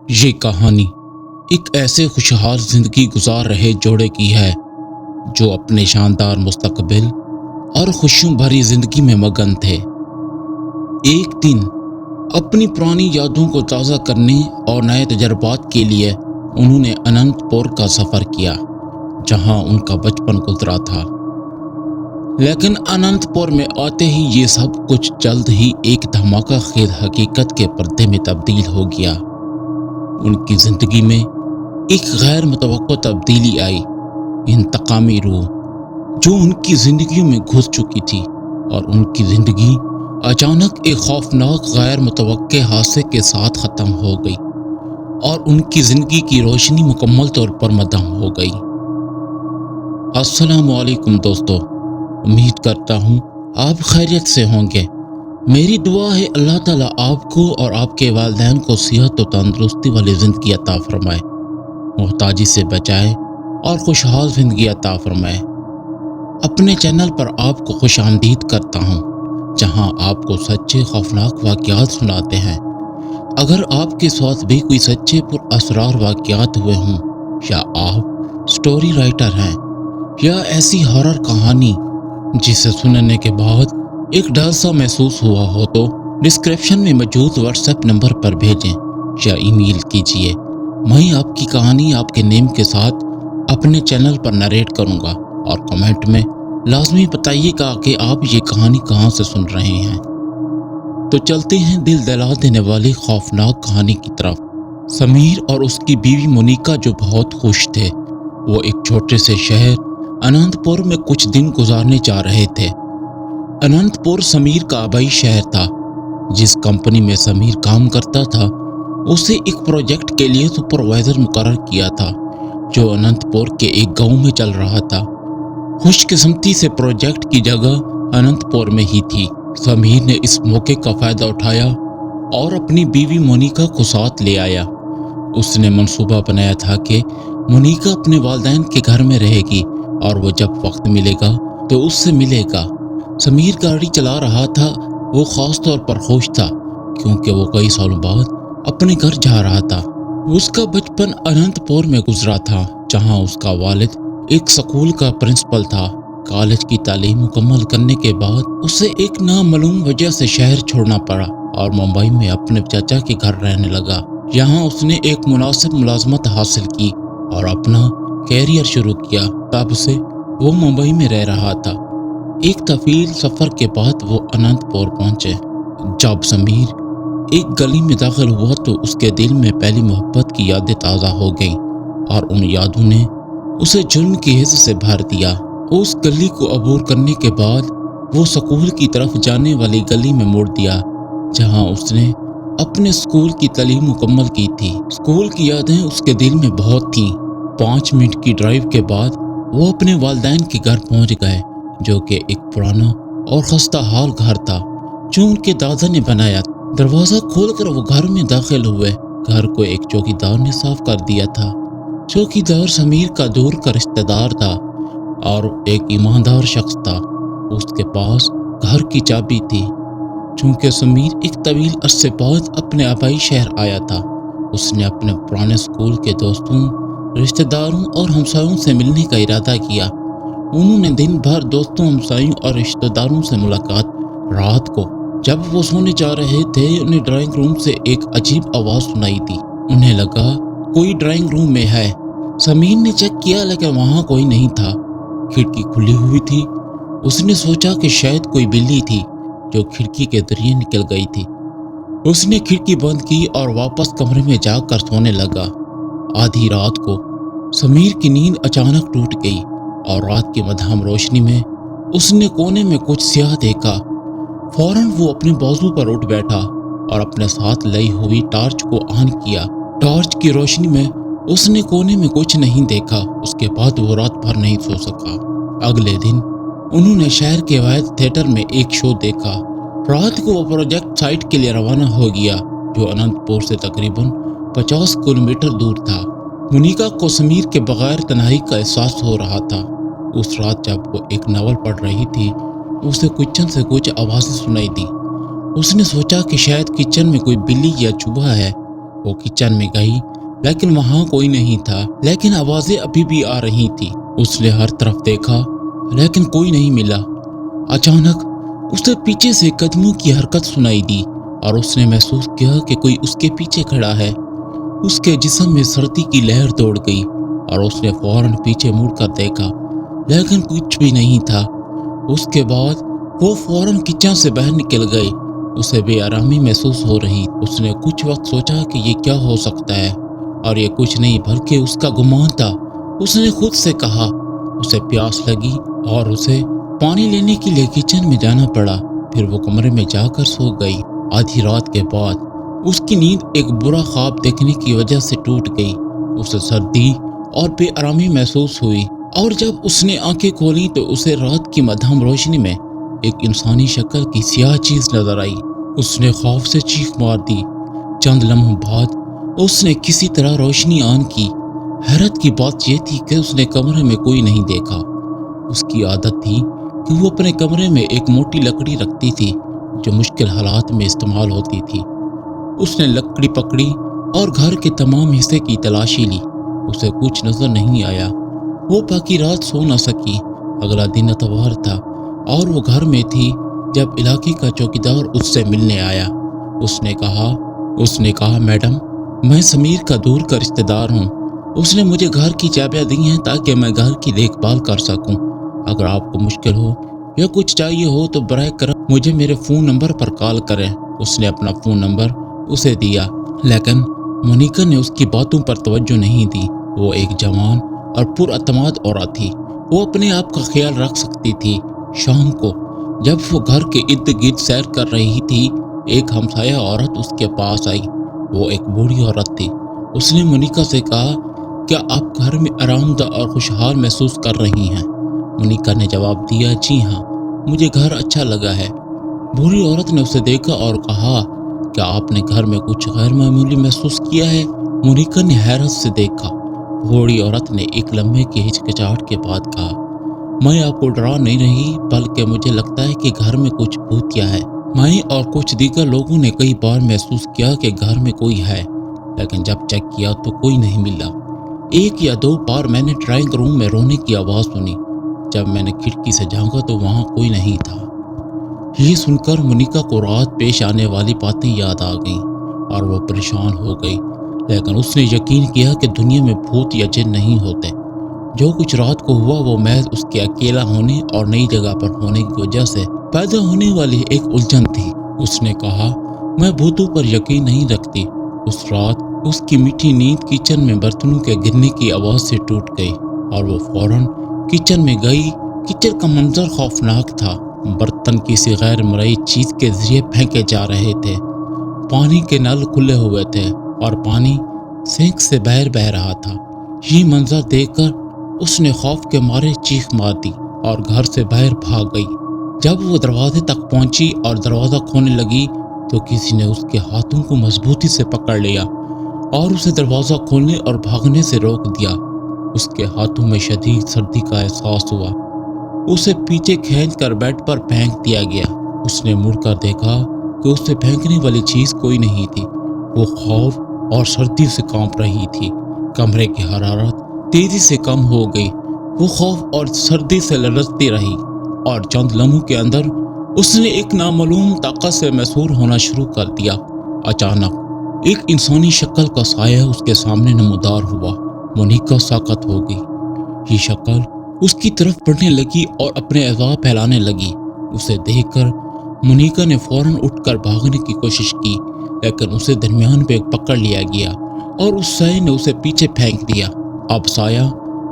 یہ کہانی ایک ایسے خوشحال زندگی گزار رہے جوڑے کی ہے جو اپنے شاندار مستقبل اور خوشیوں بھری زندگی میں مگن تھے۔ ایک دن اپنی پرانی یادوں کو تازہ کرنے اور نئے تجربات کے لیے انہوں نے اننت پور کا سفر کیا، جہاں ان کا بچپن گزرا تھا۔ لیکن اننت پور میں آتے ہی یہ سب کچھ جلد ہی ایک دھماکہ خیز حقیقت کے پردے میں تبدیل ہو گیا۔ ان کی زندگی میں ایک غیر متوقع تبدیلی آئی۔ انتقامی روح جو ان کی زندگیوں میں گھس چکی تھی اور ان کی زندگی اچانک ایک خوفناک غیر متوقع حادثے کے ساتھ ختم ہو گئی اور ان کی زندگی کی روشنی مکمل طور پر مدھم ہو گئی۔ السلام علیکم دوستو، امید کرتا ہوں آپ خیریت سے ہوں گے۔ میری دعا ہے اللہ تعالیٰ آپ کو اور آپ کے والدین کو صحت و تندرستی والی زندگی عطا فرمائے، محتاجی سے بچائے اور خوشحال زندگی عطا فرمائے۔ اپنے چینل پر آپ کو خوش آمدید کرتا ہوں، جہاں آپ کو سچے خوفناک واقعات سناتے ہیں۔ اگر آپ کے ساتھ بھی کوئی سچے پر اسرار واقعات ہوئے ہوں، یا آپ سٹوری رائٹر ہیں، یا ایسی ہارر کہانی جسے سننے کے بعد ایک ڈر سا محسوس ہوا ہو، تو ڈسکرپشن میں موجود واٹس ایپ نمبر پر بھیجیں یا ای میل کیجیے۔ میں آپ کی کہانی آپ کے نیم کے ساتھ اپنے چینل پر نریٹ کروں گا، اور کمنٹ میں لازمی بتائیے گا کہ آپ یہ کہانی کہاں سے سن رہے ہیں۔ تو چلتے ہیں دل دہلا دینے والی خوفناک کہانی کی طرف۔ سمیر اور اس کی بیوی مونیکا جو بہت خوش تھے، وہ ایک چھوٹے سے شہر اننت پور میں کچھ دن گزارنے جا رہے تھے۔ اننت پور سمیر کا آبائی شہر تھا۔ جس کمپنی میں سمیر کام کرتا تھا، اسے ایک پروجیکٹ کے لیے سپروائزر مقرر کیا تھا، جو اننت پور کے ایک گاؤں میں چل رہا تھا۔ خوش قسمتی سے پروجیکٹ کی جگہ اننت پور میں ہی تھی۔ سمیر نے اس موقع کا فائدہ اٹھایا اور اپنی بیوی مونیکا کو ساتھ لے آیا۔ اس نے منصوبہ بنایا تھا کہ مونیکا اپنے والدین کے گھر میں رہے گی، اور وہ جب وقت ملے گا تو اس سے ملے گا۔ سمیر گاڑی چلا رہا تھا۔ وہ خاص طور پر خوش تھا کیونکہ وہ کئی سالوں بعد اپنے گھر جا رہا تھا۔ اس کا بچپن اننت پور میں گزرا تھا، جہاں اس کا والد ایک سکول کا پرنسپل تھا۔ کالج کی تعلیم مکمل کرنے کے بعد اسے ایک نامعلوم وجہ سے شہر چھوڑنا پڑا اور ممبئی میں اپنے چچا کے گھر رہنے لگا۔ یہاں اس نے ایک مناسب ملازمت حاصل کی اور اپنا کیریئر شروع کیا۔ تب سے وہ ممبئی میں رہ رہا تھا۔ ایک طویل سفر کے بعد وہ اننت پور پہنچے۔ جب سمیر ایک گلی میں داخل ہوا تو اس کے دل میں پہلی محبت کی یادیں تازہ ہو گئیں، اور ان یادوں نے اسے جرم کی حس سے بھر دیا۔ اس گلی کو عبور کرنے کے بعد وہ سکول کی طرف جانے والی گلی میں موڑ دیا، جہاں اس نے اپنے سکول کی تعلیم مکمل کی تھی۔ سکول کی یادیں اس کے دل میں بہت تھیں۔ 5 منٹ کی ڈرائیو کے بعد وہ اپنے والدین کے گھر پہنچ گئے، جو کہ ایک پرانا اور خستہ حال گھر تھا جو ان کے دادا نے بنایا تھا۔ دروازہ کھول کر وہ گھر میں داخل ہوئے۔ گھر کو ایک چوکیدار نے صاف کر دیا تھا۔ چوکیدار سمیر کا دور کا رشتہ دار تھا اور ایک ایماندار شخص تھا۔ اس کے پاس گھر کی چابی تھی۔ چونکہ سمیر ایک طویل عرصے بعد اپنے آبائی شہر آیا تھا، اس نے اپنے پرانے سکول کے دوستوں، رشتہ داروں اور ہمسایوں سے ملنے کا ارادہ کیا۔ انہوں نے دن بھر دوستوں، ہمسایوں اور رشتہ داروں سے ملاقات۔ رات کو جب وہ سونے جا رہے تھے، انہیں ڈرائنگ روم سے ایک عجیب آواز سنائی دی۔ انہیں لگا کوئی ڈرائنگ روم میں ہے۔ سمیر نے چیک کیا لیکن وہاں کوئی نہیں تھا۔ کھڑکی کھلی ہوئی تھی۔ اس نے سوچا کہ شاید کوئی بلی تھی جو کھڑکی کے ذریعے نکل گئی تھی۔ اس نے کھڑکی بند کی اور واپس کمرے میں جا کر سونے لگا۔ آدھی رات کو سمیر کی نیند اچانک ٹوٹ گئی، اور رات کی مدھم روشنی میں اس نے کونے میں کچھ سیاہ دیکھا۔ فوراً وہ اپنے بازو پر اٹھ بیٹھا اور اپنے ساتھ لائی ہوئی ٹارچ کو آن کیا۔ ٹارچ کی روشنی میں اس نے کونے میں کچھ نہیں دیکھا۔ اس کے بعد وہ رات بھر نہیں سو سکا۔ اگلے دن انہوں نے شہر کے واحد تھیٹر میں ایک شو دیکھا۔ رات کو وہ پروجیکٹ سائٹ کے لیے روانہ ہو گیا، جو اننت پور سے تقریباً 50 کلومیٹر دور تھا۔ مونیکا کو سمیر کے بغیر تنہائی کا احساس ہو رہا تھا۔ اس رات جب وہ ایک ناول پڑھ رہی تھی، اسے کچن سے کچھ آوازیں سنائی دی۔ اس نے سوچا کہ شاید کچن میں کوئی بلی یا چوہا ہے۔ وہ کچن میں گئی لیکن وہاں کوئی نہیں تھا، لیکن آوازیں ابھی بھی آ رہی تھی۔ اس نے ہر طرف دیکھا لیکن کوئی نہیں ملا۔ اچانک اسے پیچھے سے قدموں کی حرکت سنائی دی اور اس نے محسوس کیا کہ کوئی اس کے پیچھے کھڑا ہے۔ اس کے جسم میں سردی کی لہر دوڑ گئی اور اس نے فوراً پیچھے مڑ کر دیکھا لیکن کچھ بھی نہیں تھا۔ اس کے بعد وہ فوراً کچن سے باہر نکل گئی۔ اسے بے آرامی محسوس ہو رہی۔ اس نے کچھ وقت سوچا کہ یہ کیا ہو سکتا ہے، اور یہ کچھ نہیں بلکہ اس کا گمان تھا۔ اس نے خود سے کہا۔ اسے پیاس لگی اور اسے پانی لینے کے لیے کچن میں جانا پڑا۔ پھر وہ کمرے میں جا کر سو گئی۔ آدھی رات کے بعد اس کی نیند ایک برا خواب دیکھنے کی وجہ سے ٹوٹ گئی۔ اسے سردی اور بے آرامی محسوس ہوئی، اور جب اس نے آنکھیں کھولیں تو اسے رات کی مدھم روشنی میں ایک انسانی شکل کی سیاہ چیز نظر آئی۔ اس نے خوف سے چیخ مار دی۔ چند لمحوں بعد اس نے کسی طرح روشنی آن کی۔ حیرت کی بات یہ تھی کہ اس نے کمرے میں کوئی نہیں دیکھا۔ اس کی عادت تھی کہ وہ اپنے کمرے میں ایک موٹی لکڑی رکھتی تھی جو مشکل حالات میں استعمال ہوتی تھی۔ اس نے لکڑی پکڑی اور گھر کے تمام حصے کی تلاشی لی۔ اسے کچھ نظر نہیں آیا۔ وہ باقی رات سو نہ سکی۔ اگلا دن اتوار تھا اور وہ گھر میں تھی جب علاقے کا چوکیدار اس سے ملنے آیا۔ اس نے کہا میڈم، میں سمیر کا دور کا رشتہ دار ہوں۔ اس نے مجھے گھر کی چابیاں دی ہیں تاکہ میں گھر کی دیکھ بھال کر سکوں۔ اگر آپ کو مشکل ہو یا کچھ چاہیے ہو تو براہ کرم مجھے میرے فون نمبر پر کال کریں۔ اس نے اپنا فون نمبر اسے دیا، لیکن مونیکا نے اس کی باتوں پر توجہ نہیں دی۔ وہ ایک جوان اور پراعتماد عورت تھی۔ وہ اپنے آپ کا خیال رکھ سکتی تھی۔ شام کو جب وہ گھر کے ارد گرد سیر کر رہی تھی، ایک ہمسایہ عورت اس کے پاس آئی۔ وہ ایک بوڑھی عورت تھی۔ اس نے مونیکا سے کہا، کیا آپ گھر میں آرام دہ اور خوشحال محسوس کر رہی ہیں؟ مونیکا نے جواب دیا، جی ہاں، مجھے گھر اچھا لگا ہے۔ بوڑھی عورت نے اسے دیکھا اور کہا، کیا آپ نے گھر میں کچھ غیر معمولی محسوس کیا ہے؟ مونیکا نے حیرت سے دیکھا۔ بوڑھی عورت نے ایک لمحے کی ہچکچاہٹ کے بعد کہا، میں آپ کو ڈرا نہیں رہی، بلکہ مجھے لگتا ہے کہ گھر میں کچھ بھوتیا ہے۔ میں اور کچھ دیگر لوگوں نے کئی بار محسوس کیا کہ گھر میں کوئی ہے، لیکن جب چیک کیا تو کوئی نہیں ملا۔ ایک یا دو بار میں نے ڈرائنگ روم میں رونے کی آواز سنی۔ جب میں نے کھڑکی سے جھانکا تو وہاں کوئی نہیں تھا۔ یہ سن کر مونیکا کو رات پیش آنے والی باتیں یاد آ گئیں اور وہ پریشان ہو گئی، لیکن اس نے یقین کیا کہ دنیا میں بھوت یا جن نہیں ہوتے۔ جو کچھ رات کو ہوا وہ محض اس کے اکیلا ہونے اور نئی جگہ پر ہونے کی وجہ سے پیدا ہونے والی ایک الجھن تھی۔ اس نے کہا، میں بھوتوں پر یقین نہیں رکھتی۔ اس رات اس کی میٹھی نیند کچن میں برتنوں کے گرنے کی آواز سے ٹوٹ گئی اور وہ فوراً کچن میں گئی۔ کچن کا منظر خوفناک تھا۔ برتن کسی غیر مرئی چیز کے ذریعے پھینکے جا رہے تھے۔ پانی کے نل کھلے ہوئے تھے اور پانی سینک سے باہر بہہ رہا تھا۔ یہ منظر دیکھ کر اس نے خوف کے مارے چیخ مار دی اور گھر سے باہر بھاگ گئی۔ جب وہ دروازے تک پہنچی اور دروازہ کھولنے لگی تو کسی نے اس کے ہاتھوں کو مضبوطی سے پکڑ لیا اور اسے دروازہ کھولنے اور بھاگنے سے روک دیا۔ اس کے ہاتھوں میں شدید سردی کا احساس ہوا۔ اسے پیچھے کھینچ کر بیڈ پر پھینک دیا گیا۔ اس نے مڑ کر دیکھا کہ اسے پھینکنے والی چیز کوئی نہیں تھی۔ وہ خوف اور سردی سے کانپ رہی تھی۔ کمرے کی حرارت تیزی سے کم ہو گئی۔ وہ خوف اور سردی سے لرزتی رہی اور چند لمحوں کے اندر اس نے ایک نامعلوم طاقت سے محصور ہونا شروع کر دیا۔ اچانک ایک انسانی شکل کا سایہ اس کے سامنے نمودار ہوا۔ مونیکا ساکت ہو گئی۔ یہ شکل اس کی طرف بڑھنے لگی اور اپنے اعضاء پھیلانے لگی۔ اسے دیکھ کر مونیکا نے فوراً اٹھ کر بھاگنے کی کوشش کی، لیکن اسے درمیان پہ پکڑ لیا گیا اور اس سائے نے اسے پیچھے پھینک دیا۔ اب سایہ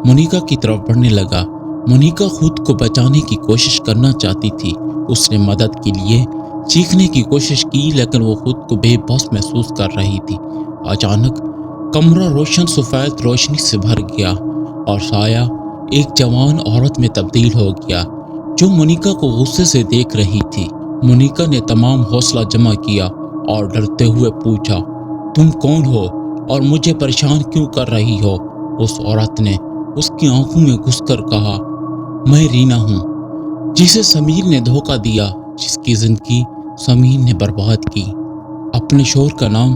مونیکا کی طرف بڑھنے لگا۔ مونیکا خود کو بچانے کی کوشش کرنا چاہتی تھی۔ اس نے مدد کے لیے چیخنے کی کوشش کی، لیکن وہ خود کو بے بس محسوس کر رہی تھی۔ اچانک کمرہ روشن سفید روشنی سے بھر گیا اور سایہ ایک جوان عورت میں تبدیل ہو گیا جو مونیکا کو غصے سے دیکھ رہی تھی۔ مونیکا نے تمام حوصلہ جمع کیا اور ڈرتے ہوئے پوچھا، تم کون ہو اور مجھے پریشان کیوں کر رہی ہو؟ اس عورت نے اس کی آنکھوں میں گھس کر کہا، میں رینا ہوں، جسے سمیر نے دھوکہ دیا، جس کی زندگی سمیر نے برباد کی۔ اپنے شوہر کا نام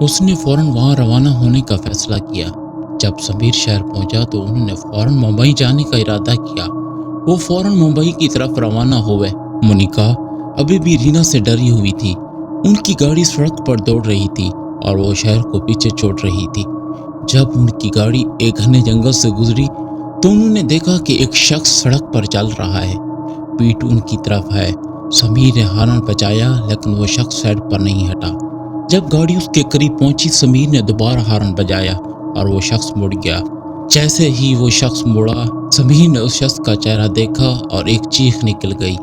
اس نے فوراً وہاں روانہ ہونے کا فیصلہ کیا۔ جب سمیر شہر پہنچا تو انہوں نے فوراً ممبئی جانے کا ارادہ کیا۔ وہ فوراً ممبئی کی طرف روانہ ہوئے۔ مونیکا ابھی بھی رینا سے ڈری ہوئی تھی۔ ان کی گاڑی سڑک پر دوڑ رہی تھی اور وہ شہر کو پیچھے چھوڑ رہی تھی۔ جب ان کی گاڑی ایک گھنے جنگل سے گزری تو انہوں نے دیکھا کہ ایک شخص سڑک پر چل رہا ہے، پیٹھ ان کی طرف ہے۔ سمیر نے ہارن بجایا لیکن وہ شخص سائڈ پر نہیں ہٹا۔ جب گاڑی اس کے قریب پہنچی سمیر نے دوبارہ ہارن بجایا اور وہ شخص مڑ گیا۔ جیسے ہی وہ شخص مڑا سمیر نے اس شخص کا چہرہ دیکھا اور ایک چیخ نکل گئی۔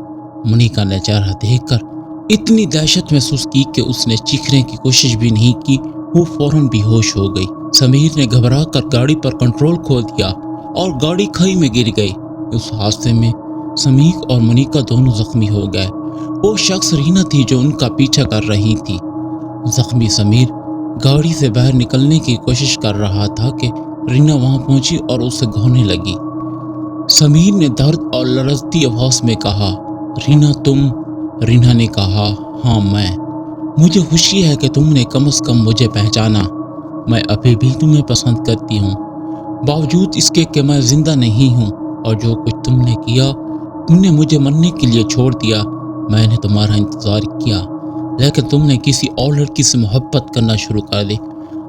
مونیکا نے چہرہ دیکھ کر اتنی دہشت محسوس کی کہ اس نے چیخنے کی کوشش بھی نہیں کی، وہ فوراً بے ہوش ہو گئی۔ سمیر نے گھبرا کر گاڑی پر کنٹرول کھو دیا اور گاڑی کھائی میں گر گئی۔ اس حادثے میں سمیر اور مونیکا دونوں زخمی ہو گئے۔ وہ شخص رینا تھی جو ان کا پیچھا کر رہی تھی۔ زخمی سمیر گاڑی سے باہر نکلنے کی کوشش کر رہا تھا کہ رینا وہاں پہنچی اور اسے گھونے لگی۔ سمیر نے درد اور لرزتی آواز میں کہا، رینا تم؟ رینا نے کہا، ہاں میں۔ مجھے خوشی ہے کہ تم نے کم از کم مجھے پہچانا۔ میں ابھی بھی تمہیں پسند کرتی ہوں، باوجود اس کے کہ میں زندہ نہیں ہوں، اور جو کچھ تم نے کیا، تم نے مجھے مرنے کے لیے چھوڑ دیا۔ میں نے تمہارا انتظار کیا لیکن تم نے کسی اور لڑکی سے محبت کرنا شروع کر دی۔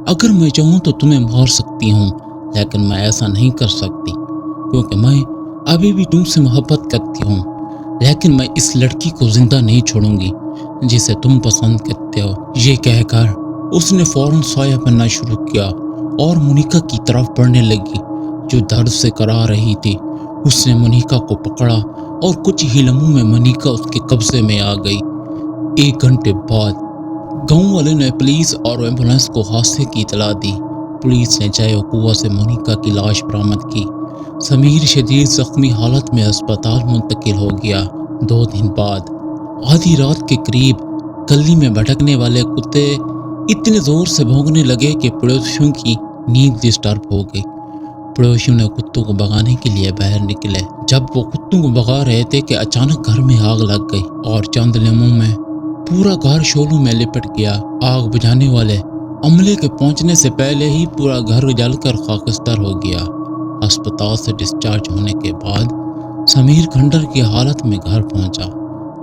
اگر میں چاہوں تو تمہیں مار سکتی ہوں لیکن میں ایسا نہیں کر سکتی کیونکہ میں ابھی بھی تم سے محبت کرتی ہوں، لیکن میں اس لڑکی کو زندہ نہیں چھوڑوں گی جسے تم پسند کرتے ہو۔ یہ کہہ کر اس نے فوراً سایہ بننا شروع کیا اور مونیکا کی طرف بڑھنے لگی جو درد سے کرا رہی تھی۔ اس نے مونیکا کو پکڑا اور کچھ ہی لمحوں میں مونیکا اس کے قبضے میں آ گئی۔ 1 گھنٹے بعد گاؤں والے نے پولیس اور ایمبولینس کو حادثے کی اطلاع دی۔ پولیس نے جائے وقوع سے مونیکا کی لاش برآمد کی۔ سمیر شدید زخمی حالت میں ہسپتال منتقل ہو گیا۔ 2 دن بعد آدھی رات کے قریب گلی میں بھٹکنے والے کتے اتنے زور سے بھونکنے لگے کہ پڑوسیوں کی نیند ڈسٹرب ہو گئی۔ پڑوسیوں نے کتوں کو بھگانے کے لیے باہر نکلے۔ جب وہ کتوں کو بھگا رہے تھے کہ اچانک گھر میں آگ لگ گئی اور چند لمحوں میں پورا گھر شعلوں میں لپٹ گیا۔ آگ بجھانے والے عملے کے پہنچنے سے پہلے ہی پورا گھر جل کر خاکستر ہو گیا۔ ہسپتال سے ڈسچارج ہونے کے بعد سمیر کھنڈر کی حالت میں گھر پہنچا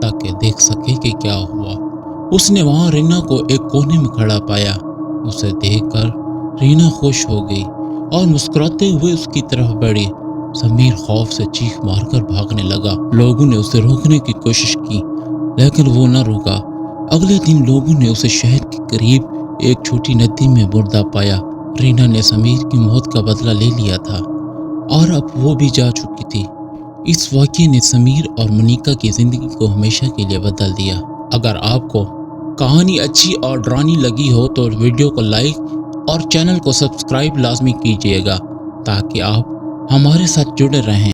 تاکہ دیکھ سکے کہ کیا ہوا۔ اس نے وہاں رینا کو ایک کونے میں کھڑا پایا۔ اسے دیکھ کر رینا خوش ہو گئی اور مسکراتے ہوئے اس کی طرف بڑھی۔ سمیر خوف سے چیخ مار کر بھاگنے لگا۔ لوگوں نے اسے روکنے کی کوشش کی لیکن وہ نہ رکا۔ اگلے دن لوگوں نے اسے شہر کے قریب ایک چھوٹی ندی میں مردہ پایا۔ رینا نے سمیر کی موت کا بدلہ لے لیا تھا اور اب وہ بھی جا چکی تھی۔ اس واقعے نے سمیر اور مونیکا کی زندگی کو ہمیشہ کے لیے بدل دیا۔ اگر آپ کو کہانی اچھی اور ڈرانی لگی ہو تو ویڈیو کو لائک اور چینل کو سبسکرائب لازمی کیجیے گا تاکہ آپ ہمارے ساتھ جڑے رہیں۔